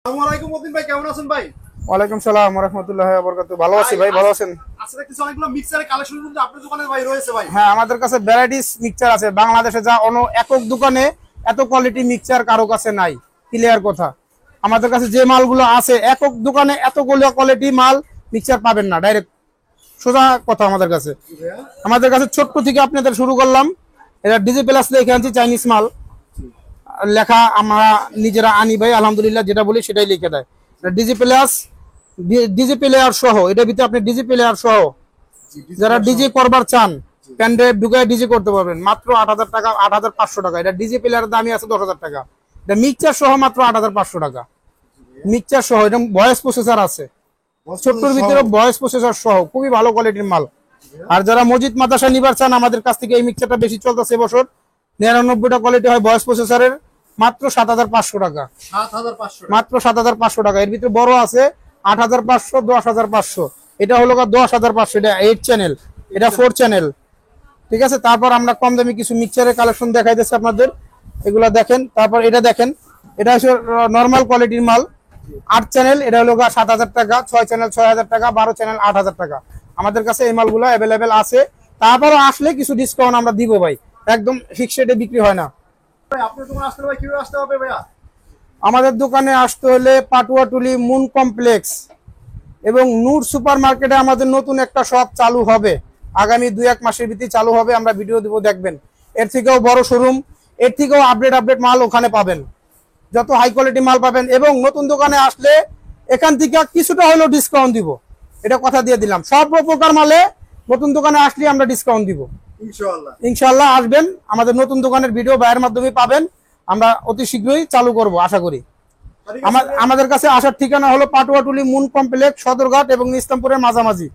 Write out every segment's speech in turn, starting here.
আসসালামু আলাইকুম মতিন ভাই, কেমন আছেন ভাই? ওয়ালাইকুম সালাম ওয়া রাহমাতুল্লাহি ওয়া বারাকাতুহু। ভালো আছি ভাই, ভালো আছেন? আচ্ছা, দেখতেছি অনেকগুলো মিক্সারের কালেকশন কিন্তু আপনার দোকানে ভাই রয়েছে ভাই। হ্যাঁ, আমাদের কাছে ভ্যারাইটিস মিক্সচার আছে। বাংলাদেশে যা অন্য একক দোকানে এত কোয়ালিটি মিক্সচার কারো কাছে নাই। ক্লিয়ার কথা, আমাদের কাছে যে মালগুলো আছে একক দোকানে এতগুলো কোয়ালিটি মাল মিক্সচার পাবেন না। ডাইরেক্ট সোজা কথা, আমাদের কাছে ছোট্ট থেকে আপনাদের শুরু করলাম। এটা ডিজি প্লাস লেখা আনছি, চাইনিজ মাল লেখা আমরা নিজেরা আনি ভাই, আলহামদুলিল্লাহ। যেটা বলি সেটাই লিখে দেয়। ডিজি প্লাস, ডিজি প্লেয়ার সহ, এটার ভিতরে আপনি ডিজি প্লেয়ার সহ যারা ডিজি করবার চান পেন ড্রাইভ ঢুকায় ডিজি করতে পারবেন মাত্র ৮,০০০ টাকা, ৮,৫০০ টাকা। এটা ডিজি প্লেয়ারের দামই আছে ১০,০০০ টাকা। এটা মিক্সচার সহ মাত্র ৮,৫০০ টাকা। মিক্সচার সহ, এটা ভয়েস প্রসেসর আছে, ছোট্টর ভিতরে ভয়েস প্রসেসর সহ, খুবই ভালো কোয়ালিটির মাল। আর যারা মসজিদ মাদ্রাসা নিবার চান আমাদের কাছ থেকে এই মিক্সচারটা বেশি চলতেছে এবছর। ৯৯টা কোয়ালিটি হয় ভয়েস প্রসেসরের, মাত্র ৭,৫০০ টাকা। মাত্র ৭,৫০০ টাকা। এর ভিতরে বড় আছে ৮,৫০০, ১০,৫০০। এটা হলো ১০,৫০০, এটা 8 চ্যানেল, এটা 4 চ্যানেল। ঠিক আছে, তারপর আমরা কম দামি কিছু মিক্সচারের কালেকশন দেখাইতেছি আপনাদের, এগুলা দেখেন। তারপর এটা দেখেন, এটা হচ্ছে নর্মাল কোয়ালিটির মাল, 8 চ্যানেল, এটা হলো ৭,০০০ টাকা। 6 চ্যানেল ৬,০০০ টাকা, 12 চ্যানেল 8,০০০ টাকা। আমাদের কাছে এই মালগুলো অ্যাভেলেবেল আছে। তারপরও আসলে কিছু ডিসকাউন্ট আমরা দিব ভাই, একদম ফিক্সড রেটে বিক্রি হয় না। আপনার দোকানে আসতে ভাই কিভাবে আসতে হবে ভাইয়া? আমাদের দোকানে আসতে হলে পাটুয়াটুলি মুন কমপ্লেক্স এবং নূর সুপার মার্কেটে আমাদের নতুন একটা শপ চালু হবে, আগামী 2-1 মাসের ভিতরে চালু হবে। আমরা ভিডিও দিব, দেখবেন। এর থেকেও বড় শোরুম, এর থেকেও আপডেট মাল ওখানে পাবেন, যত হাই কোয়ালিটি মাল পাবেন। এবং নতুন দোকানে আসলে এখান থেকে কিছুটা হলেও ডিসকাউন্ট দিব, এটা কথা দিয়ে দিলাম। সব প্রকার মালে নতুন দোকানে আসলে আমরা ডিসকাউন্ট দিব ইনশাআল্লাহ। আসবেন, আমাদের নতুন দোকানের ভিডিও বাইরের মাধ্যমে পাবেন। আমরা অতি শীঘ্রই চালু করব আশা করি। আমাদের কাছে আসার ঠিকানা হলো পাটুয়াটুলি মুন কমপ্লেক্স, সদরঘাট এবং ইসলামপুরের মাঝামাঝি।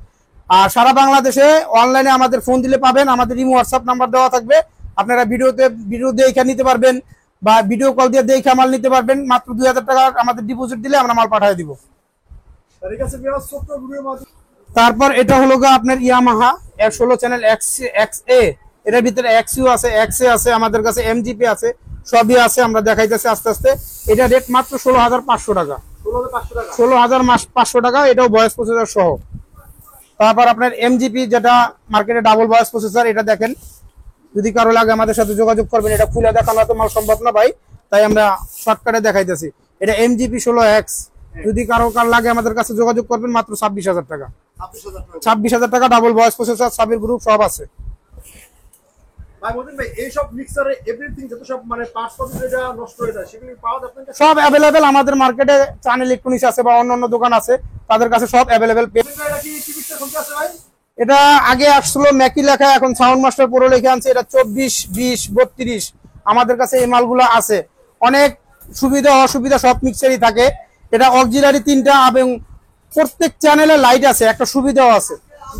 আর সারা বাংলাদেশে অনলাইনে আমাদের ফোন দিলে পাবেন, আমাদের ইমো হোয়াটসঅ্যাপ নাম্বার দেওয়া থাকবে। আপনারা ভিডিও দেখে নিতে পারবেন বা ভিডিও কল দিয়ে দেখে মাল নিতে পারবেন। মাত্র ২,০০০ টাকা আমাদের ডিপোজিট দিলে আমরা মাল পাঠিয়ে দিব। তারপর এটা হলো আপনার ইয়ামাহা 16 চ্যানেল XA, এটার ভিতরে XU আছে, XA আছে, আমাদের কাছে MGP আছে, সবই আছে। আমরা দেখাইতেছি আস্তে আস্তে। এটা রেট মাত্র ১৬,৫০০ টাকা। ১৬,৫০০ টাকা, এটাও ভয়েস প্রসেসর সহ। তারপর আপনার MGP, যেটা মার্কেটে ডাবল ভয়েস প্রসেসর, এটা দেখেন। যদি কারো লাগে আমাদের সাথে যোগাযোগ করবেন। এটা খুলে দেখানো তো মাল সম্ভব না ভাই, তাই আমরা শর্টকাটে দেখাইতেছি। এটা MGP 16X, যদি কারো লাগে আমাদের কাছে যোগাযোগ করবেন। মাত্র ২৬,০০০ টাকা। ২৬,০০০ টাকা, double voice processor, Sabir group সব আছে। সব অ্যাভেলেবেল আমাদের মার্কেটে। চান ইলেকট্রনিক্স আছে বা অন্যান্য দোকান আছে, তাদের কাছে সব অ্যাভেলেবেল। এটা আগে আসলো ম্যাকি লেখা, এখন সাউন্ড মাস্টার পুরো লেখা আনছে। এটা 24, 20, 32 আমাদের কাছে এই মালগুলো আছে। অনেক সুবিধা অসুবিধা সব মিক্সারই থাকে। এটা অক্সিলারি 3টা এবং প্রত্যেক চ্যানেলে লাইট আছে, একটা সুবিধাও আছে।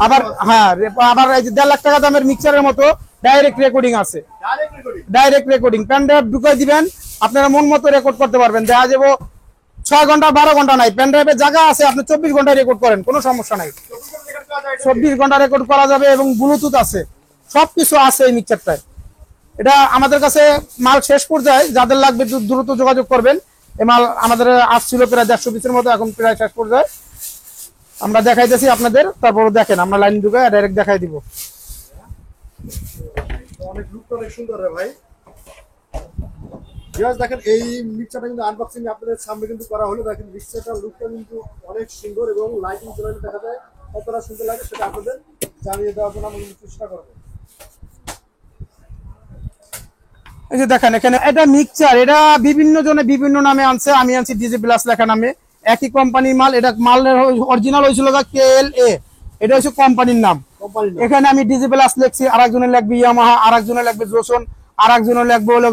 আবার হ্যাঁ, আবার এই যে 1.5 লাখ টাকা দামের মিক্সারের মতো ডাইরেক্ট রেকর্ডিং আছে। ডাইরেক্ট রেকর্ডিং, পেন ড্রাইভ ঢুকাই দিবেন, আপনারা মন মতো রেকর্ড করতে পারবেন। দেখা যাবো 6 ঘন্টা 12 ঘন্টা নাই, পেন ড্রাইভের জায়গা আছে, আপনি 24 ঘন্টা রেকর্ড করেন, কোনো সমস্যা নাই। 24 ঘন্টা রেকর্ড করা যাবে এবং ব্লুটুথ আছে, সবকিছু আছে এই মিক্সারটায়। এটা আমাদের কাছে মাল শেষ পর্যায়ে, যাদের লাগবে দ্রুত যোগাযোগ করবেন। এই মাল আমাদের আসছিল প্রায় 150 পিসের মতো, এখন প্রায় শেষ পর্যায়ে। আমরা দেখাইতেছি আপনাদের, তারপর দেখেন আমরা লাইন ঢুকে ডাইরেক্ট দেখাই দিব। অনেক লুকটা অনেক সুন্দর রে ভাই। দেখেন এই মিক্সারটা কিন্তু আনবক্সিং আপনাদের সামনে কিন্তু করা হলো। দেখেন মিক্সারটার লুকটা কিন্তু অনেক সুন্দর এবং লাইটিং জ্বালানো দেখা যায় কতটা সুন্দর লাগে সেটা আপনাদের জানিয়ে দেওয়ার জন্য আমি চেষ্টা করব। এই যে দেখেন এখানে এটা মিক্সচার, এটা বিভিন্ন জনে বিভিন্ন নামে আনছে, আমি আনছি ডিজি প্লাস লেখা নামে। একই কোম্পানির মাল। এটা মালের অরিজিনাল হয়েছিল KLA, এটা হচ্ছে কোম্পানির নাম। এখানে আমি ডিজি প্লাস লিখছি, আরেকজনে লিখবে ইয়ামাহা, আরেকজনে লিখবে জোসন, আরেকজনে লিখবে হলো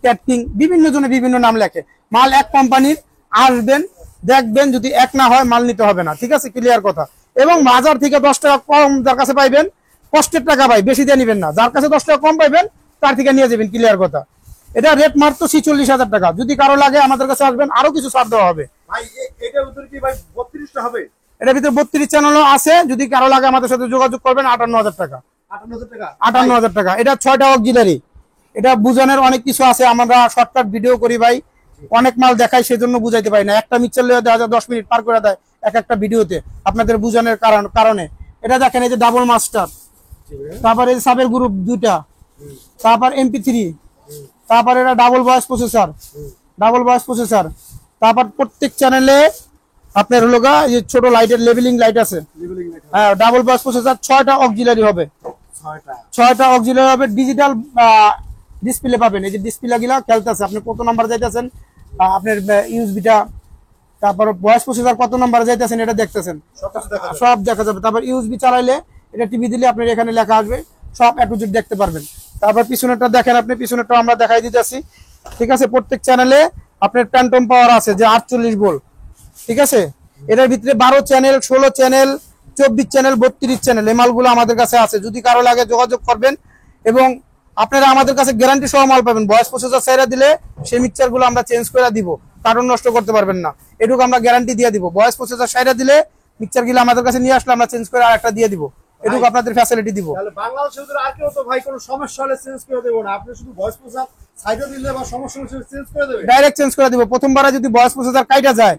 ক্যাটকিং। বিভিন্ন জনে বিভিন্ন নাম লেখে। মাল এক কোম্পানির। আসবেন, দেখবেন, যদি এক না হয় মাল নিতে হবে না। ঠিক আছে, ক্লিয়ার কথা। এবং বাজার থেকে 10 টাকা কম যার কাছে পাইবেন, কষ্টের টাকা ভাই, বেশি দিয়ে নিবেন না। যার কাছে 10 টাকা কম পাইবেন তার থেকে নিয়ে যাবেন, ক্লিয়ার কথা। এটা রেট মাত্র 46,০০০ টাকা। যদি কারো লাগে আমাদের কাছে আসবেন, আরো কিছু ছাড় দেওয়া হবে। এটার ভিতরে কি ভাই 32টা হবে? এটার ভিতরে 32 চ্যানেলও আছে, যদি কারো লাগে আমাদের সাথে যোগাযোগ করবেন। 58,০০০ টাকা। 58,০০০ টাকা। এটা 6টা অক্সিলারি। এটা বুঝানোর অনেক কিছু আছে, আমরা শর্টকাট ভিডিও করি ভাই। অনেক মাল দেখায় সেজন্য বুঝাইতে পারি না। একটা মিক্সার লেগে দেখা যায় 10 মিনিট পার করে দেয় এক একটা ভিডিওতে আপনাদের বুঝানোর কারণে। এটা দেখেন এই যে ডাবল মাস্টার, তারপর এই সাবের গ্রুপ 2টা, তারপর MP3, তারপর এটা ডাবল ভয়েস প্রসেসর, তারপর প্রত্যেক চ্যানেলে আপনার হলো এই ছোট লাইটের লেভেলিং লাইট আছে। হ্যাঁ, ডাবল ভয়েস প্রসেসর, 6টা অক্সিলারি হবে, 6টা অক্সিলারি হবে। ডিজিটাল ডিসপ্লে পাবেন, এই যে ডিসপ্লে গুলা খেলতেছে, আপনি কত নাম্বার যাইতেছেন আপনার ইউএসবিটা, তারপর ভয়েস প্রসেসর কত নাম্বার যাইতেছেন এটা দেখতেছেন, সব দেখা যাবে। তারপর ইউএসবি চালাইলে এটা টিভি দিলে আপনার এখানে লেখা আসবে, সব এ টু জেড দেখতে পারবেন। তারপর পিছনেরটা দেখেন, আপনি পিছনেরটা আমরা দেখাই দিতেছি, ঠিক আছে। প্রত্যেক চ্যানেলে আপনার প্যান্টম পাওয়ার আছে যে 48 ভোল্ট, ঠিক আছে। এটার ভিতরে 12 চ্যানেল, 16 চ্যানেল, 24 চ্যানেল, 32 চ্যানেল এই মালগুলো আমাদের কাছে আছে। যদি কারো লাগে যোগাযোগ করবেন, এবং আপনারা আমাদের কাছে গ্যারান্টি সহ মাল পাবেন। ভয়েস প্রসেসর সাইরা দিলে সেই মিক্সচার গুলো আমরা চেঞ্জ করে দিব, কার্টন নষ্ট করতে পারবেন না, এটুকু আমরা গ্যারান্টি দিয়ে দিব। ভয়েস প্রসেসর সাইরা দিলে মিক্সচার গুলো আমাদের কাছে নিয়ে আসলে আমরা চেঞ্জ করে আরেকটা দিয়ে দিব, এটুকু আপনাদের ফ্যাসিলিটি দিব। তাহলে বাংলাদেশের ভিতরে আর কেউ তো ভাই কোনো সমস্যা হলে চেঞ্জ করে দেবো না, আপনি শুধু ভয়েস প্রসেসর সাইডে দিলে বা সমস্যা হলে চেঞ্জ করে দেবে, ডাইরেক্ট চেঞ্জ করে দিব। প্রথমবারে যদি ভয়েস প্রসেসর কাইটা যায়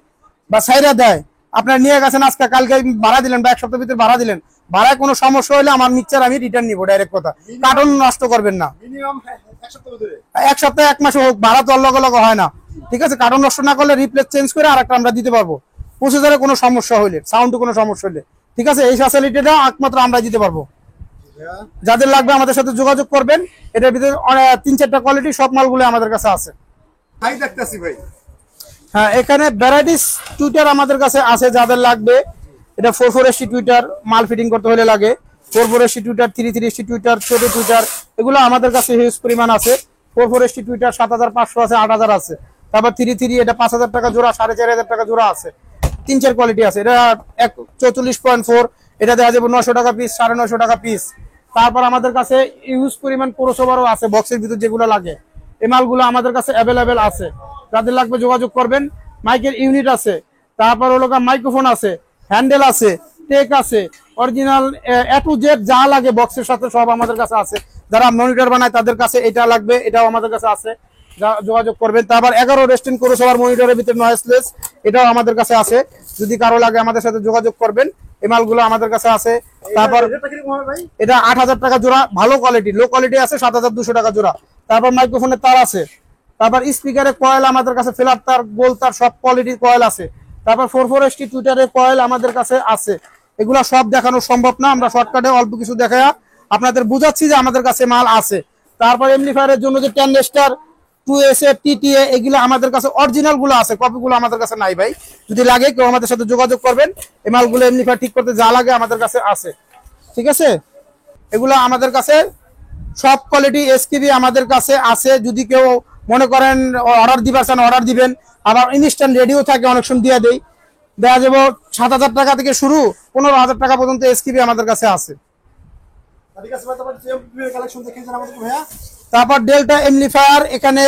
বা সাইরা দেয়, আপনার নিয়ে গেছেন আজকে কালকে ভাড়া দিলেন বা এক সপ্তাহের ভিতরে ভাড়া দিলেন, ভাড়ায় কোনো সমস্যা হলে আমার মিক্সচার আমি রিটার্ন নিব, ডাইরেক্ট কথা। কার্টন নষ্ট করবেন না, মিনিমাম এক সপ্তাহ ভিতরে, এক সপ্তাহে 1 মাসে হোক, ভাড়া তো অলগ হয় না, ঠিক আছে। কার্টন নষ্ট না করলে রিপ্লেস চেঞ্জ করে আরেকটা আমরা দিতে পারবো। প্রসেসরে কোনো সমস্যা হইলে, সাউন্ডে কোনো সমস্যা হইলে, ঠিক আছে, এই ফ্যাসিলিটিটা একমাত্র আমরা দিতে পারবো। যাদের লাগবে আমাদের সাথে যোগাযোগ করবেন। এটার ভিতরে 3-4টা কোয়ালিটি সব মালগুলো আমাদের কাছে আছে। ভাই দেখতেছি ভাই, হ্যাঁ, এখানে ভ্যারাইটিস টুইটার আমাদের কাছে আছে যাদের লাগবে। এটা 44ST টুইটার, মাল ফিটিং করতে হলে লাগে। 44ST টুইটার, 33ST টুইটার, ছোট টুইটার, এগুলো আমাদের কাছে হিউজ পরিমাণ আছে। 44ST টুইটার 7500 আছে, 8000 আছে। তারপর 33 এটা 5000 টাকা জোড়া, 4500 টাকা জোড়া আছে। 3-4 কোয়ালিটি আছে। এটা 44.4, এটা দেখা যাবে 900 টাকা পিস, 950 টাকা পিস। তারপর আমাদের কাছে ইউজ পরিমাণ ক্রসওভারও আছে, বক্সের ভিতর যেগুলো লাগে এই মালগুলো আমাদের কাছে অ্যাভেলেবেল আছে। যাদের লাগবে যোগাযোগ করবেন। মাইকের ইউনিট আছে, তারপর হলো মাইক্রোফোন আছে, হ্যান্ডেল আছে, টেক আছে, অরিজিনাল A to Z যা লাগে বক্সের সাথে সব আমাদের কাছে আছে। যারা মনিটর বানায় তাদের কাছে এটা লাগবে, এটাও আমাদের কাছে আছে, যোগাযোগ করবেন। তারপর 11 রেস্টিং ক্রসওভার মনিটরের ভিতরে নয়েজলেস, এটাও আমাদের কাছে আছে। যদি কারো লাগে আমাদের সাথে যোগাযোগ করবেন, এই মালগুলো আমাদের কাছে আছে। তারপর এটা 8000 টাকা জোড়া, ভালো কোয়ালিটি। লো কোয়ালিটি আছে 7200 টাকা জোড়া। তারপর মাইক্রোফোনের তার আছে, তারপর স্পিকারের কয়েল আমাদের কাছে, ফ্ল্যাট তার, গোল তার, সব কোয়ালিটির কয়েল আছে। তারপর 44ST টুইটারের কয়েল আমাদের কাছে আছে। এগুলা সব দেখানো সম্ভব না, আমরা শর্টকাটে অল্প কিছু দেখায়া আপনাদের বুঝাচ্ছি যে আমাদের কাছে মাল আছে। তারপর এমপ্লিফায়ারের জন্য যে 10 স্টার, 2SA, TTA, এগুলো আমাদের কাছে অরিজিনাল গুলো আছে, কপিগুলো আমাদের কাছে নাই ভাই। যদি লাগে কেউ আমাদের সাথে যোগাযোগ করবেন। এই মালগুলো এমপ্লিফায়ার ঠিক করতে যা লাগে আমাদের কাছে আছে, ঠিক আছে। এগুলো আমাদের কাছে সব কোয়ালিটি SKB আমাদের কাছে আছে। যদি কেউ মনে করেন অর্ডার দিবার চান, অর্ডার দিবেন। আবার ইনস্ট্যান্ট রেডিও থাকে, অনেক সময় দিয়ে দেই, দেওয়া যাবো 7000 টাকা থেকে শুরু, 15000 টাকা পর্যন্ত SKB আমাদের কাছে আছে। তারপর ডেল্টা এমপ্লিফায়ার, এখানে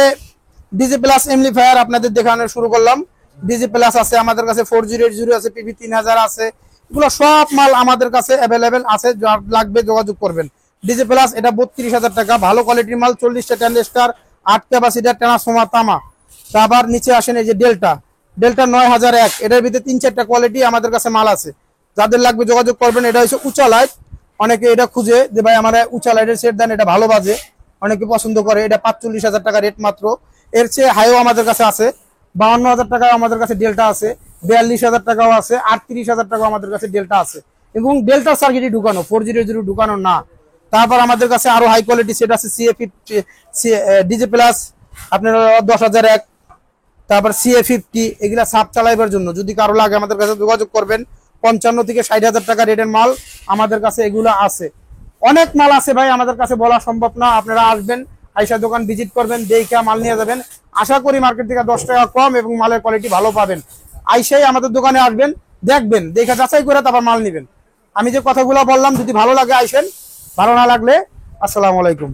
ডিজি প্লাস এমপ্লিফায়ার আপনাদের দেখানো শুরু করলাম। ডিজি প্লাস আছে আমাদের কাছে, 4080 আছে, PV3000 আছে। এগুলো সব মাল আমাদের কাছে অ্যাভেলেবেল আছে, যার লাগবে যোগাযোগ করবেন। ডিজি প্লাস এটা 32000 টাকা, ভালো কোয়ালিটির মাল, 40টা 10 স্টার, 8 ক্যাপাসিটার ট্রান্সফরমার তামা। তারপর নিচে আসেন এই যে ডেল্টা 9001, এটার ভিতরে 3-4টা কোয়ালিটি আমাদের কাছে মাল আছে। যাদের লাগবে যোগাযোগ করবেন। এটা হচ্ছে উঁচা লাইট, অনেকে এটা খুঁজে যে ভাই আমার উঁচা লাইটের সেট দেন, এটা ভালো বাজে, অনেকে পছন্দ করে। এটা 45,000 টাকা রেট মাত্র। এর চেয়ে হাইও আমাদের কাছে আছে, 52,000 টাকাও আমাদের কাছে ডেল্টা আছে, 42,000 টাকাও আছে, 38,000 টাকাও আমাদের কাছে ডেল্টা আছে। এবং ডেল্টা সার্কিটই ঢুকানো, 4080 ঢুকানো না। তারপর আমাদের কাছে আরো হাই কোয়ালিটি সেট আছে, CA50, ডিজি প্লাস আপনার 10,001, তারপর CA50, এগুলা সাপ চালাইবার জন্য। যদি কারো লাগে আমাদের কাছে যোগাযোগ করবেন। 55 থেকে 60,000 টাকা রেটের মাল আমাদের কাছে এগুলো আছে। অনেক মাল আছে ভাই, আমাদের কাছে বলা সম্ভব না। আপনারা আসবেন, আইসা দোকান ভিজিট করবেন, দেখে মাল নিয়ে যাবেন। আশা করি মার্কেট থেকে 10 টাকা কম এবং মালের কোয়ালিটি ভালো পাবেন। আইসাই আমাদের দোকানে আসবেন, দেখবেন, দেখে যাচাই করে তারপর মাল নেবেন। আমি যে কথাগুলো বললাম যদি ভালো লাগে আইসেন, ভালো না লাগলে আসসালামু আলাইকুম।